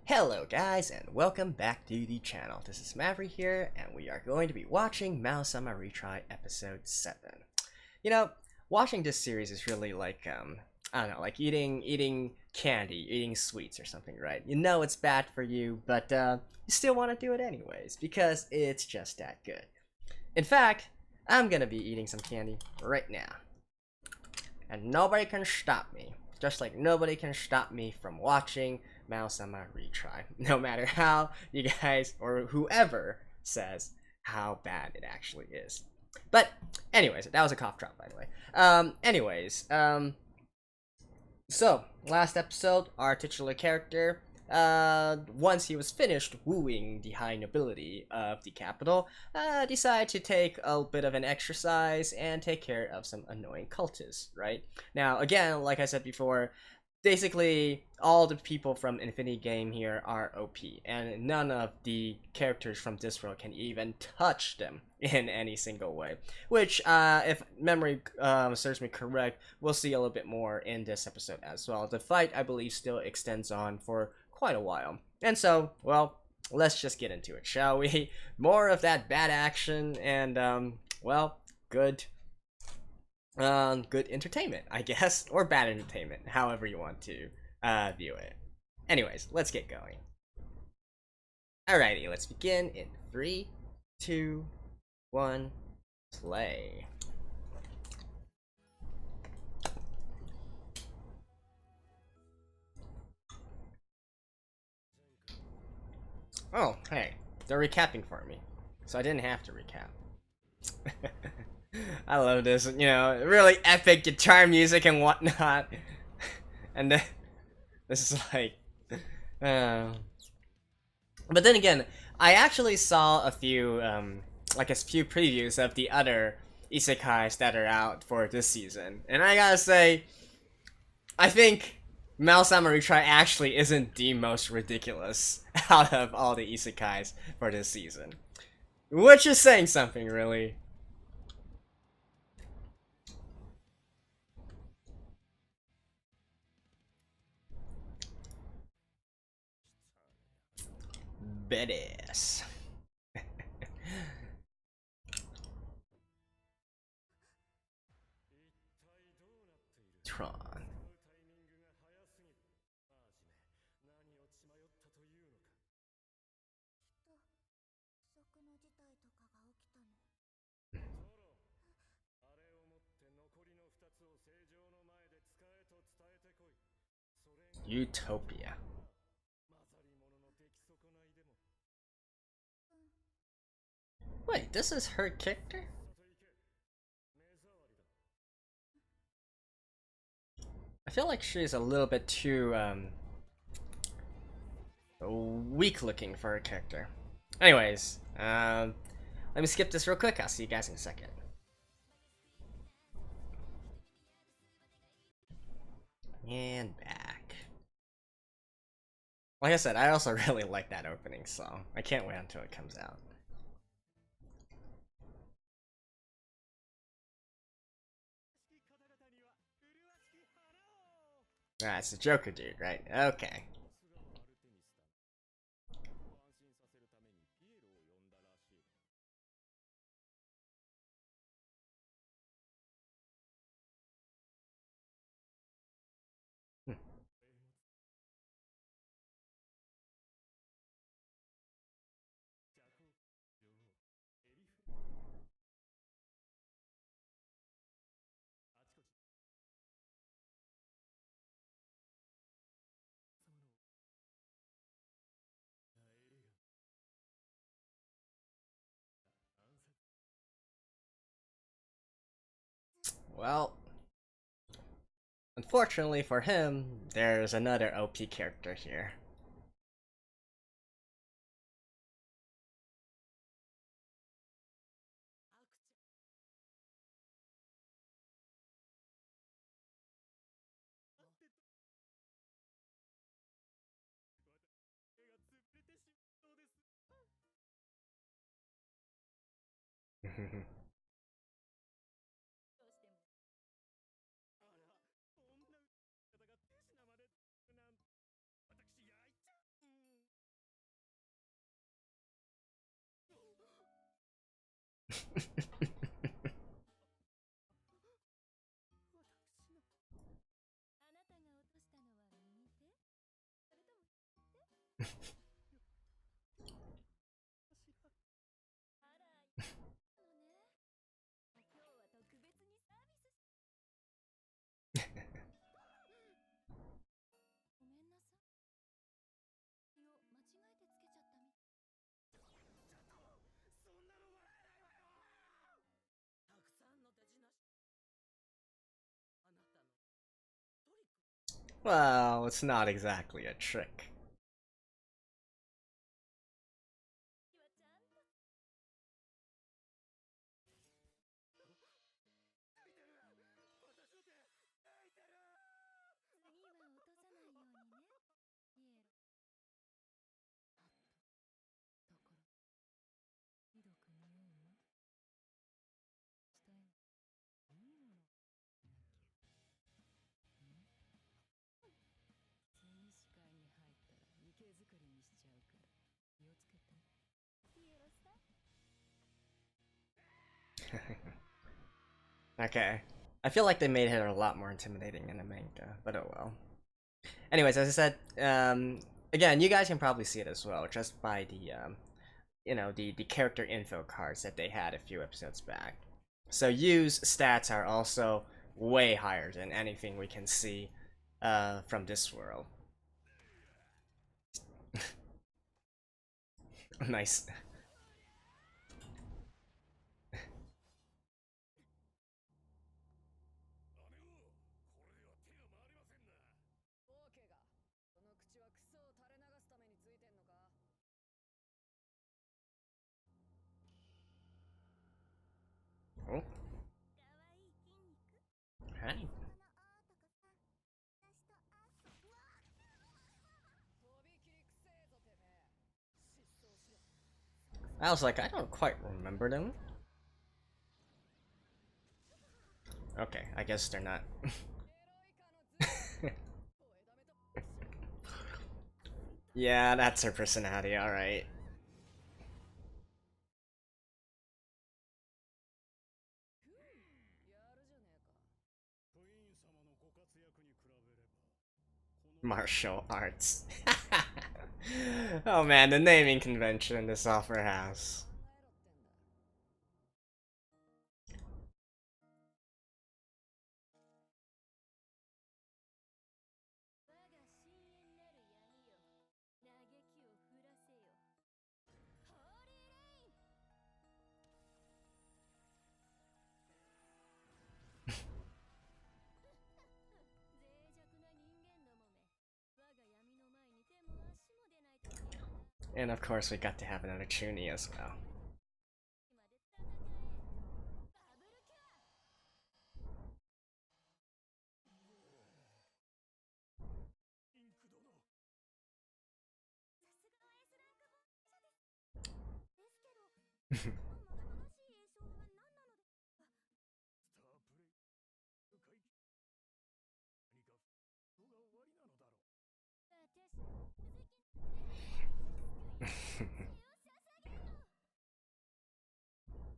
Hello guys and welcome back to the channel. This is Maverick here and we are going to be watching Maou-sama Retry episode 7. You know, watching this series is really like I don't know, like eating candy, eating sweets or something, right? You know it's bad for you, but you still want to do it anyways because it's just that good. In fact, I'm gonna be eating some candy right now. And nobody can stop me. Just like nobody can stop me from watching Maou-sama Retry. No matter how you guys or whoever says how bad it actually is. But anyways, that was a cough drop by the way. So last episode, our titular character, once he was finished wooing the high nobility of the capital, decided to take a bit of an exercise and take care of some annoying cultists, right? Now, again, like I said before, basically all the people from Infinity Game here are OP, and none of the characters from this world can even touch them in any single way. Which, if memory serves me correct, we'll see a little bit more in this episode as well. The fight, I believe, still extends on for quite a while. And so, well, let's just get into it, shall we? More of that bad action and, well, good entertainment, I guess, or bad entertainment, however you want to view it. Anyways, let's get going. Alrighty, let's begin in 3, 2, 1, play. Oh, hey, they're recapping for me, so I didn't have to recap. I love this, you know, really epic guitar music and whatnot. And then, this is like, but then again, I actually saw a few, like a few previews of the other isekais that are out for this season, and I gotta say, I think Maou-sama Retry actually isn't the most ridiculous out of all the isekais for this season, which is saying something, really. Badass. Tron. Utopia. Wait, this is her character? I feel like she's a little bit too weak looking for her character. Anyways, let me skip this real quick. I'll see you guys in a second. And back. Like I said, I also really like that opening song. I can't wait until it comes out. Ah, it's the Joker dude, right? Okay. Well, unfortunately for him, there's another OP character here. Well, it's not exactly a trick. Okay. I feel like they made her a lot more intimidating in the manga, but oh well. Anyways, as I said, again, you guys can probably see it as well, just by the, the character info cards that they had a few episodes back. So Yu's stats are also way higher than anything we can see from this world. Nice. Oh. Hi. I was like, I don't quite remember them. Okay, I guess they're not. Yeah, that's her personality, alright. Martial arts. Oh man, the naming convention in this opera house. And of course, we got to have another chunni as well.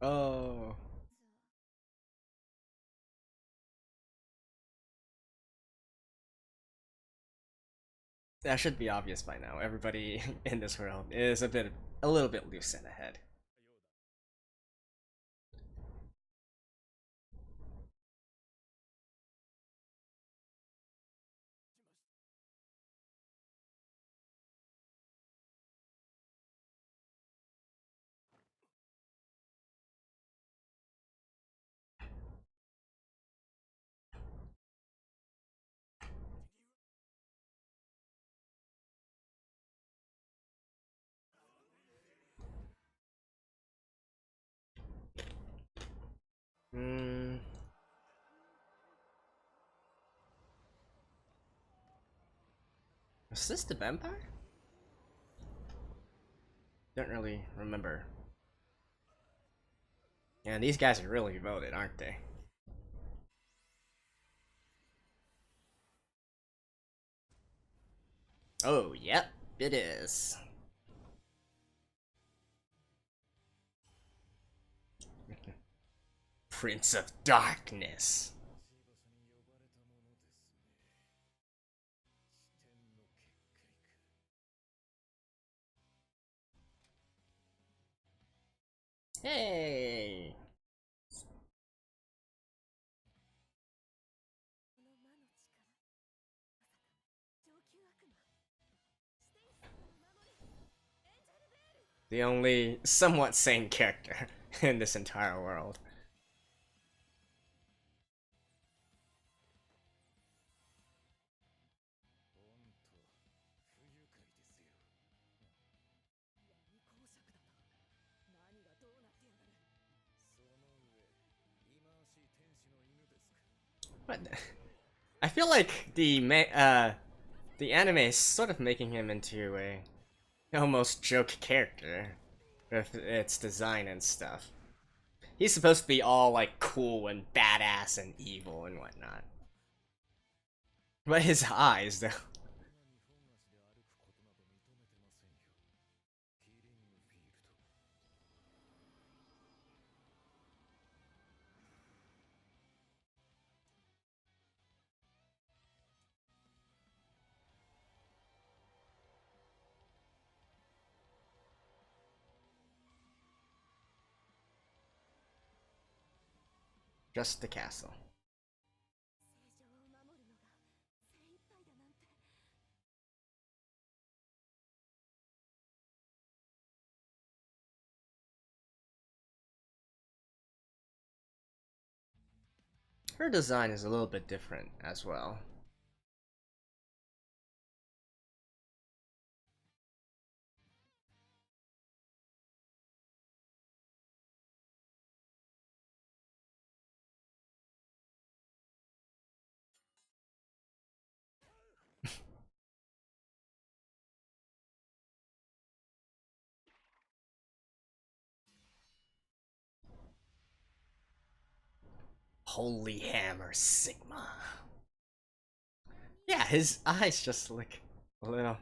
Oh. That should be obvious by now. Everybody in this world is a little bit loose in the head. Hmm. Was this the vampire? Don't really remember. And these guys are really devoted, aren't they? Oh, yep, it is. Prince of Darkness. Hey! The only somewhat sane character in this entire world. What? I feel like the anime is sort of making him into a almost joke character with its design and stuff. He's supposed to be all like cool and badass and evil and whatnot. But his eyes, though. Just the castle. Her design is a little bit different as well. Holy Hammer Sigma. Yeah, his eyes just look a little.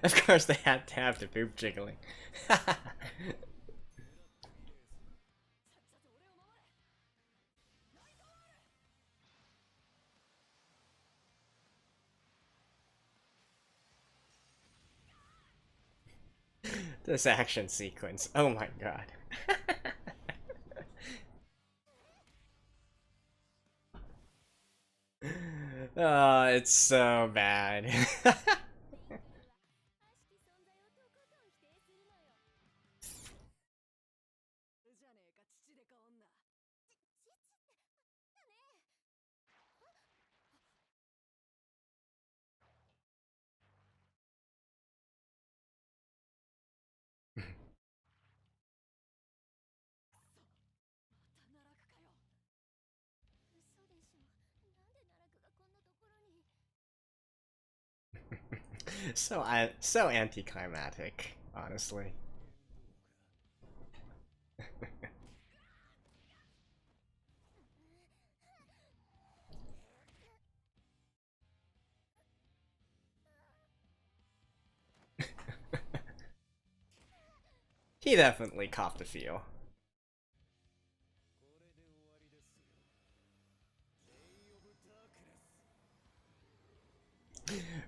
Of course, they had to have the boob jiggling. This action sequence, oh my god. Oh, it's so bad. So anticlimactic, honestly. He definitely copped a feel.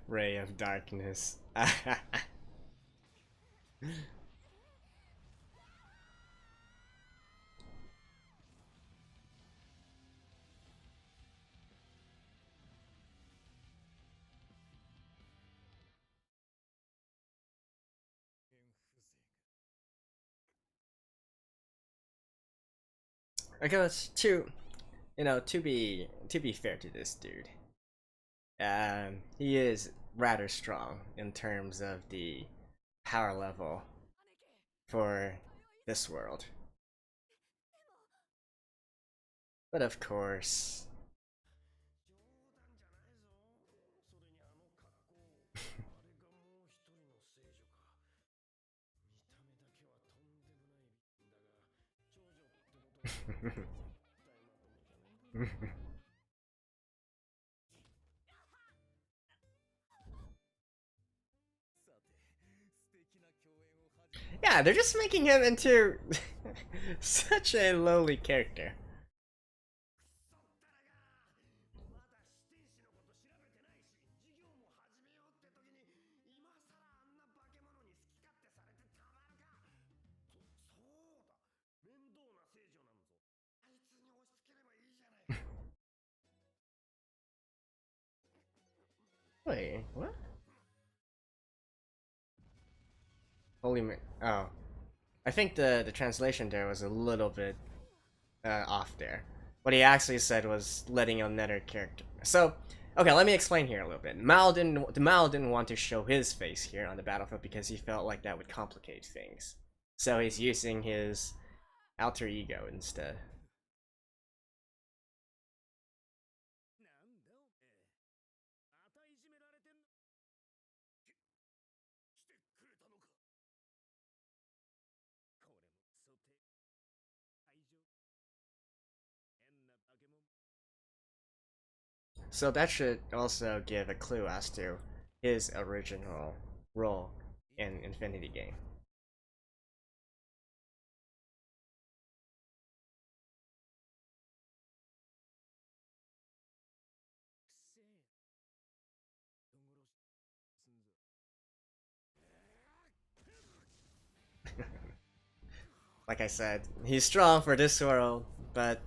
Ray of Darkness. Because to be fair to this dude, he is rather strong in terms of the power level for this world. But of course... Yeah, they're just making him into such a lowly character. Wait, what? Holy oh. I think the translation there was a little bit off there. What he actually said was letting another character. So, okay, let me explain here a little bit. Mao didn't want to show his face here on the battlefield because he felt like that would complicate things. So he's using his alter ego instead. So that should also give a clue as to his original role in Infinity Game. Like I said, he's strong for this world, but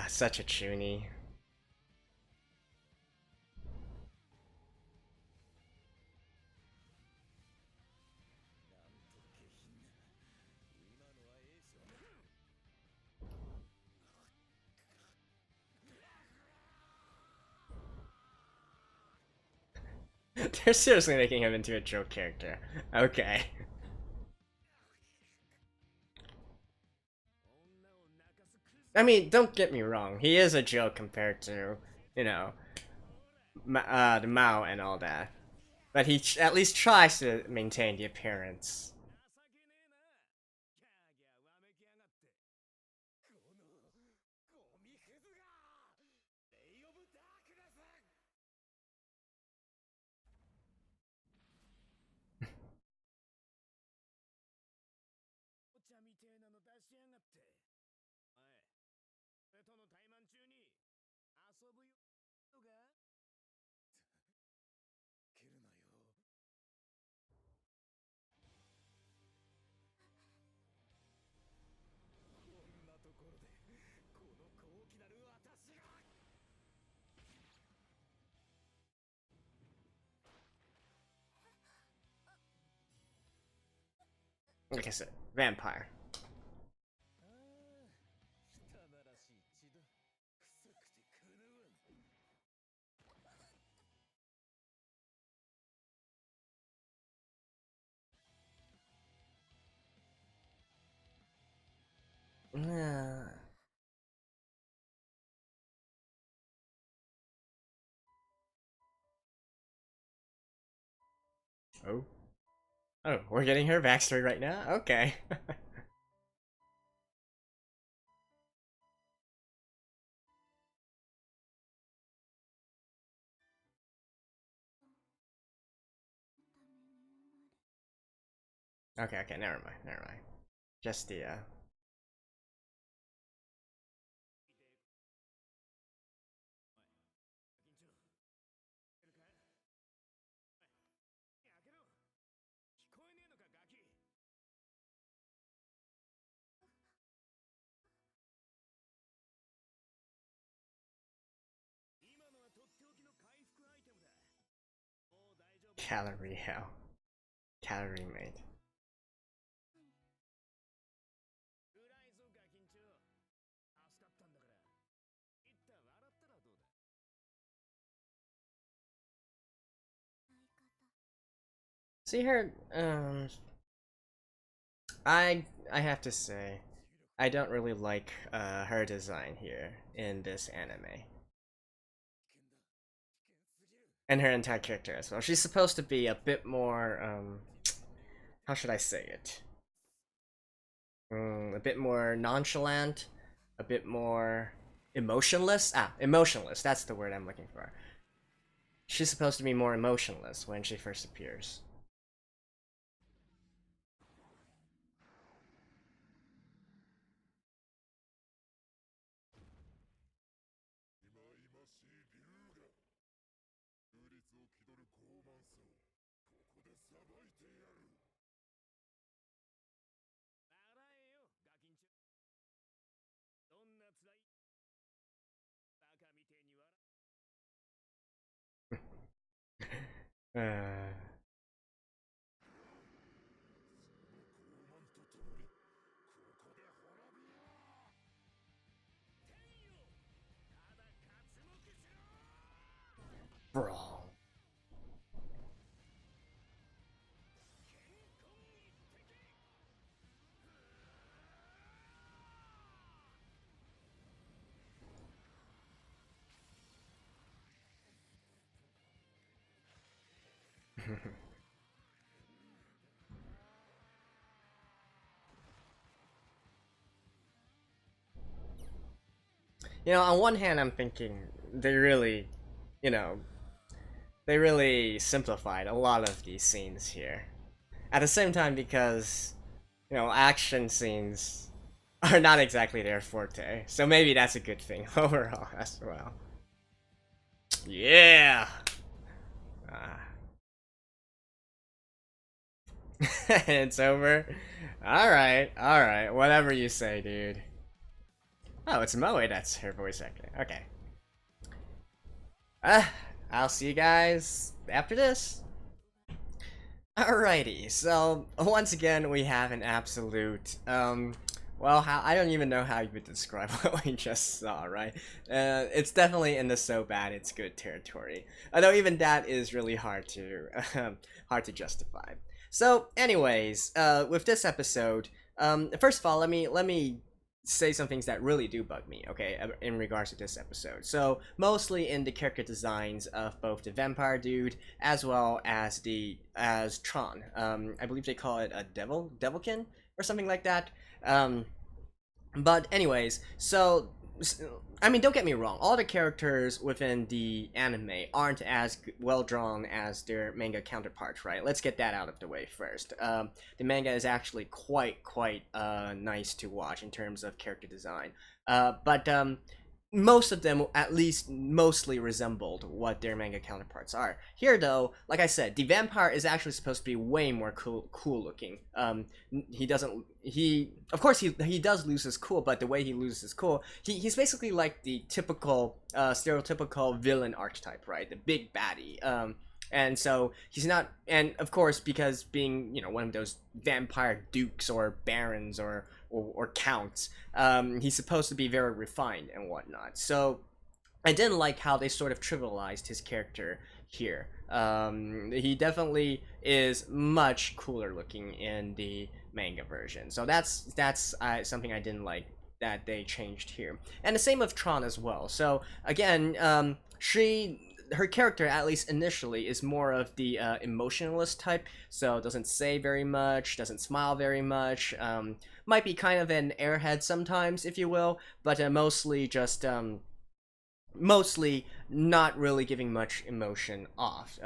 such a chunni. They're seriously making him into a joke character. Okay. I mean, don't get me wrong. He is a joke compared to, you know, the Mao and all that. But he at least tries to maintain the appearance. Like I said, vampire. Oh. Oh, we're getting her backstory right now? Okay. Okay, never mind. Just the, calorie hell. Calorie mate. See her, I have to say, I don't really like her design here in this anime. And her entire character as well. She's supposed to be a bit more, how should I say it? A bit more nonchalant, a bit more emotionless. Emotionless, that's the word I'm looking for. She's supposed to be more emotionless when she first appears. Uh... Brawl. You know, on one hand, I'm thinking they really, you know, they really simplified a lot of these scenes here. At the same time, because, you know, action scenes are not exactly their forte, so maybe that's a good thing overall as well. Yeah! It's over? Alright, whatever you say, dude. Oh, it's Moe, that's her voice acting. Okay. I'll see you guys after this. Alrighty, so once again we have an absolute, well, I don't even know how you would describe what we just saw, right? It's definitely in the so bad it's good territory. Although even that is really hard to, hard to justify. So, anyways, with this episode, first of all, let me say some things that really do bug me, okay, in regards to this episode. So, mostly in the character designs of both the vampire dude as well as as Tron. I believe they call it a devilkin or something like that. But anyways, so I mean, don't get me wrong, all the characters within the anime aren't as well drawn as their manga counterparts, right? Let's get that out of the way first. The manga is actually quite nice to watch in terms of character design. But most of them at least mostly resembled what their manga counterparts are. Here though, like I said, the vampire is actually supposed to be way more cool looking. He of course he does lose his cool, but the way he loses his cool, he's basically like the typical stereotypical villain archetype, right? The big baddie. And so he's not, and of course, because being, you know, one of those vampire dukes or barons or counts, he's supposed to be very refined and whatnot. So I didn't like how they sort of trivialized his character here. He definitely is much cooler looking in the manga version. So that's something I didn't like that they changed here. And the same with Tron as well. So again, her character, at least initially, is more of the emotionless type, so doesn't say very much, doesn't smile very much, might be kind of an airhead sometimes, if you will, but mostly just mostly not really giving much emotion off.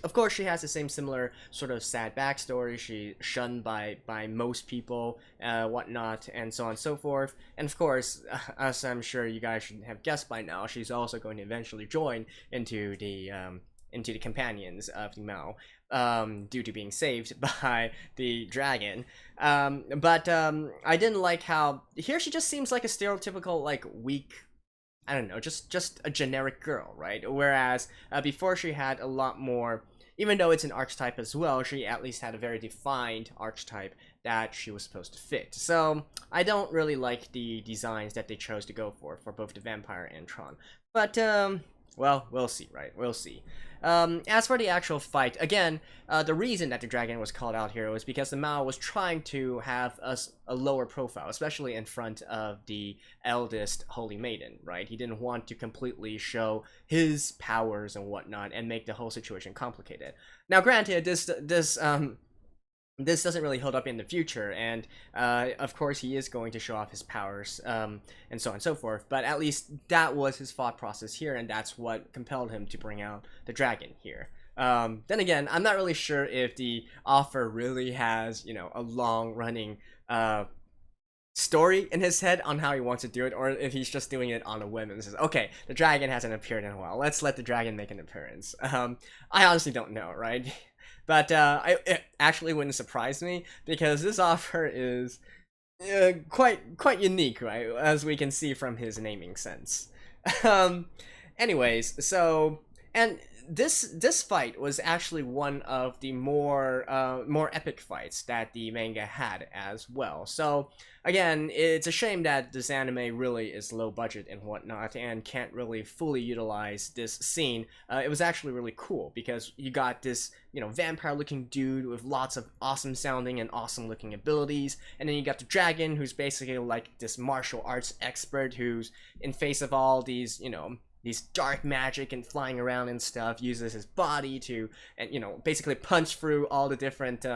Of course, she has the same similar sort of sad backstory. She's shunned by most people, whatnot, and so on and so forth. And of course, as I'm sure you guys should have guessed by now, she's also going to eventually join into the companions of the Mao, due to being saved by the dragon. But I didn't like how here she just seems like a stereotypical, like, weak, I don't know, just a generic girl, right? Whereas before she had a lot more, even though it's an archetype as well, she at least had a very defined archetype that she was supposed to fit. So I don't really like the designs that they chose to go for both the vampire and Tron. But well, we'll see, right? We'll see. As for the actual fight, again, the reason that the dragon was called out here was because the Mao was trying to have a lower profile, especially in front of the eldest holy maiden, right? He didn't want to completely show his powers and whatnot and make the whole situation complicated. Now, granted, this doesn't really hold up in the future, and of course he is going to show off his powers, and so on and so forth, but at least that was his thought process here, and that's what compelled him to bring out the dragon here. Then again, I'm not really sure if the author really has, you know, a long-running story in his head on how he wants to do it, or if he's just doing it on a whim and says, okay, the dragon hasn't appeared in a while, let's let the dragon make an appearance. I honestly don't know, right? But it actually wouldn't surprise me, because this offer is quite unique, right? As we can see from his naming sense. Anyways, so, and this fight was actually one of the more epic fights that the manga had as well. So again, it's a shame that this anime really is low budget and whatnot and can't really fully utilize this scene. It was actually really cool because you got this, you know, vampire looking dude with lots of awesome sounding and awesome looking abilities, and then you got the dragon who's basically like this martial arts expert who's in face of all these, you know, these dark magic and flying around and stuff, uses his body to, and you know, basically punch through all the different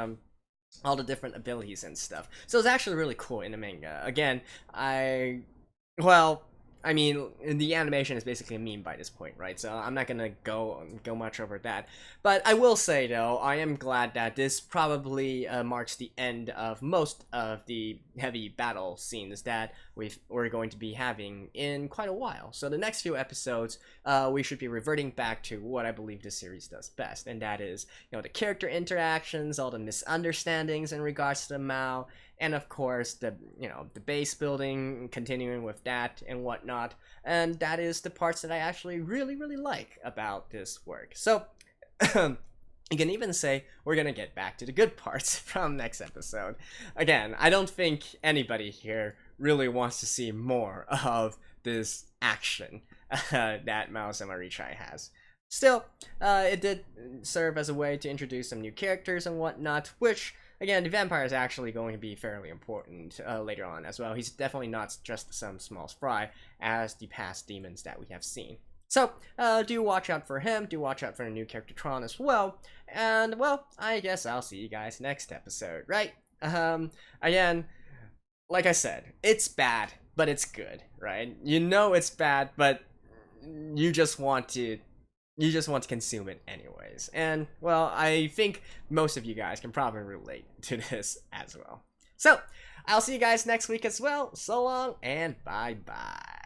abilities and stuff. So it's actually really cool in the manga. Again, I mean, the animation is basically a meme by this point, right? So I'm not gonna go much over that. But I will say, though, I am glad that this probably marks the end of most of the heavy battle scenes that we're going to be having in quite a while. So the next few episodes, we should be reverting back to what I believe this series does best, and that is, you know, the character interactions, all the misunderstandings in regards to the Mao, and of course the, you know, the base building, continuing with that and whatnot. And that is the parts that I actually really like about this work. So you can even say we're gonna get back to the good parts from next episode. Again, I don't think anybody here really wants to see more of this action that Maou-sama Retry has. Still, it did serve as a way to introduce some new characters and whatnot, which, again, the vampire is actually going to be fairly important later on as well. He's definitely not just some small fry as the past demons that we have seen. So, do watch out for him, do watch out for a new character Tron as well, and, well, I guess I'll see you guys next episode, right? Again, like I said, it's bad, but it's good, right? You know it's bad, but you just want to consume it anyways. And, well, I think most of you guys can probably relate to this as well. So, I'll see you guys next week as well. So long, and bye-bye.